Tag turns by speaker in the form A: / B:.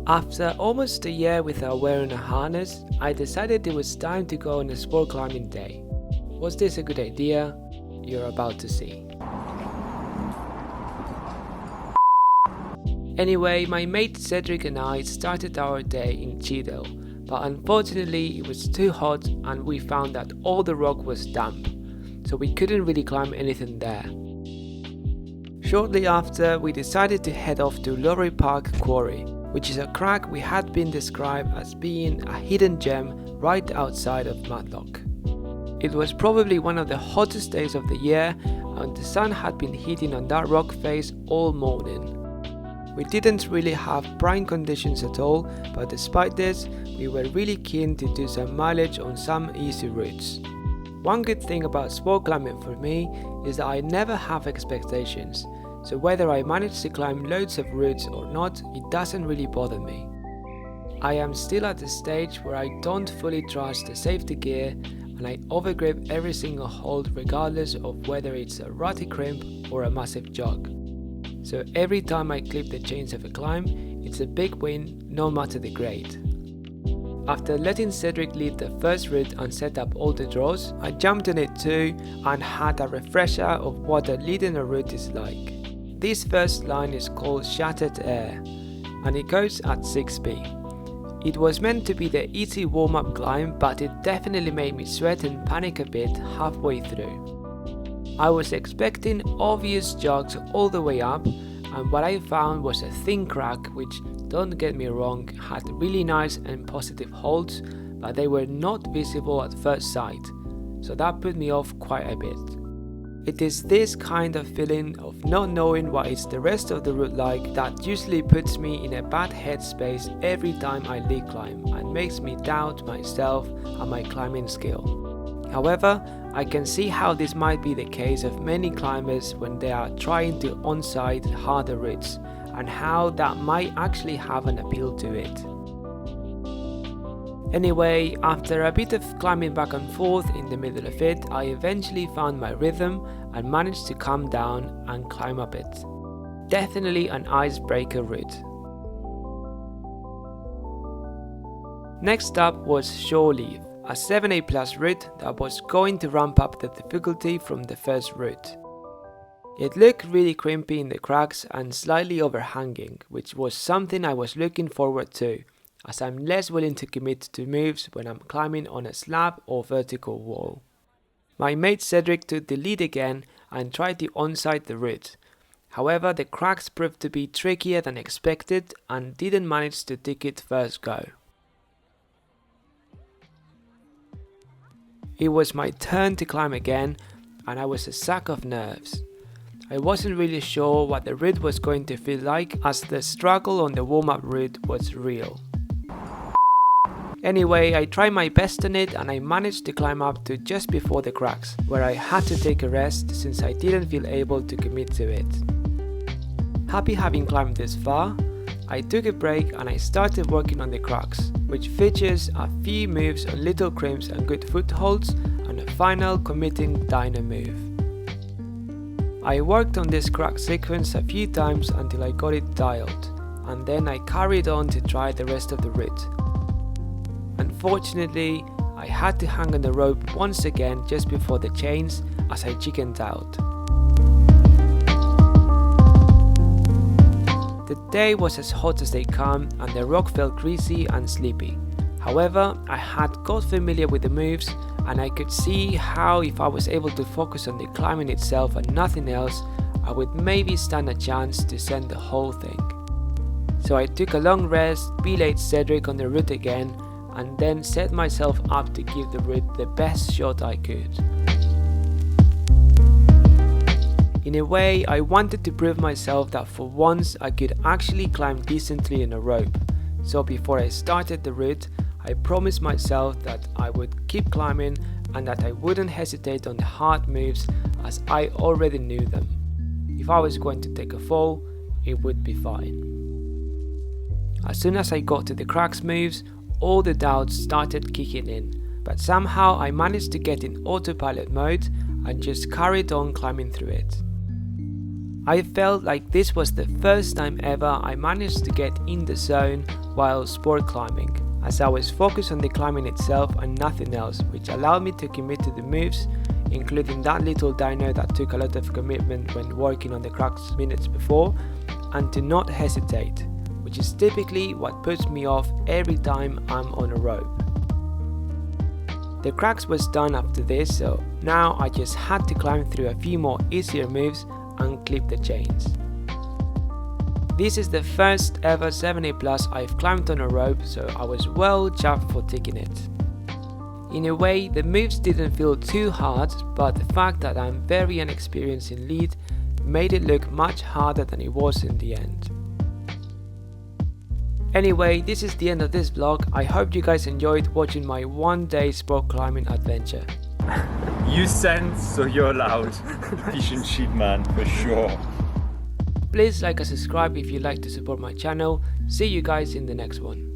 A: After almost a year without wearing a harness, I decided it was time to go on a sport climbing day. Was this a good idea? You're about to see. Anyway, my mate Cedric and I started our day in Cheadle, but unfortunately it was too hot and we found that all the rock was damp, so we couldn't really climb anything there. Shortly after, we decided to head off to Lorry Park Quarry, which is a crag we had been described as being a hidden gem right outside of Matlock. It was probably one of the hottest days of the year and the sun had been hitting on that rock face all morning. We didn't really have prime conditions at all, but despite this, we were really keen to do some mileage on some easy routes. One good thing about sport climbing for me is that I never have expectations. So whether I manage to climb loads of routes or not, it doesn't really bother me. I am still at the stage where I don't fully trust the safety gear and I overgrip every single hold regardless of whether it's a rutty crimp or a massive jog. So every time I clip the chains of a climb, it's a big win no matter the grade. After letting Cedric lead the first route and set up all the draws, I jumped on it too and had a refresher of what a leading a route is like. This first line is called Shattered Air and it goes at 6p. It was meant to be the easy warm-up climb, but it definitely made me sweat and panic a bit halfway through. I was expecting obvious jogs all the way up and what I found was a thin crack which, don't get me wrong, had really nice and positive holds, but they were not visible at first sight, so that put me off quite a bit. It is this kind of feeling of not knowing what is the rest of the route like that usually puts me in a bad headspace every time I lead climb and makes me doubt myself and my climbing skill. However, I can see how this might be the case of many climbers when they are trying to on-site harder routes and how that might actually have an appeal to it. Anyway, after a bit of climbing back and forth in the middle of it, I eventually found my rhythm and managed to calm down and climb up it. Definitely an icebreaker route. Next up was Shore Leave, a 7A plus route that was going to ramp up the difficulty from the first route. It looked really crimpy in the cracks and slightly overhanging, which was something I was looking forward to, as I'm less willing to commit to moves when I'm climbing on a slab or vertical wall. My mate Cedric took the lead again and tried to on-site the route. However, the cracks proved to be trickier than expected and didn't manage to take it first go. It was my turn to climb again and I was a sack of nerves. I wasn't really sure what the route was going to feel like as the struggle on the warm-up route was real. Anyway, I tried my best on it and I managed to climb up to just before the cracks, where I had to take a rest since I didn't feel able to commit to it. Happy having climbed this far, I took a break and I started working on the cracks, which features a few moves on little crimps and good footholds and a final committing dino move. I worked on this crack sequence a few times until I got it dialed, and then I carried on to try the rest of the route. Unfortunately, I had to hang on the rope once again just before the chains as I chickened out. The day was as hot as they come and the rock felt greasy and sleepy. However, I had got familiar with the moves and I could see how if I was able to focus on the climbing itself and nothing else, I would maybe stand a chance to send the whole thing. So I took a long rest, belayed Cedric on the route again, and then set myself up to give the route the best shot I could. In a way, I wanted to prove myself that for once I could actually climb decently in a rope, so before I started the route, I promised myself that I would keep climbing and that I wouldn't hesitate on the hard moves as I already knew them. If I was going to take a fall, it would be fine. As soon as I got to the cracks moves, all the doubts started kicking in, but somehow I managed to get in autopilot mode and just carried on climbing through it. I felt like this was the first time ever I managed to get in the zone while sport climbing, as I was focused on the climbing itself and nothing else, which allowed me to commit to the moves, including that little dino that took a lot of commitment when working on the cracks minutes before, and to not hesitate, which is typically what puts me off every time I'm on a rope. The cracks was done after this, so now I just had to climb through a few more easier moves and clip the chains. This is the first ever 70 plus I've climbed on a rope, so I was well chuffed for ticking it. In a way, the moves didn't feel too hard, but the fact that I'm very inexperienced in lead made it look much harder than it was in the end. Anyway, this is the end of this vlog. I hope you guys enjoyed watching my one-day sport climbing adventure.
B: You sent, so you're allowed. Efficient sheep man, for sure.
A: Please like and subscribe if you'd like to support my channel. See you guys in the next one.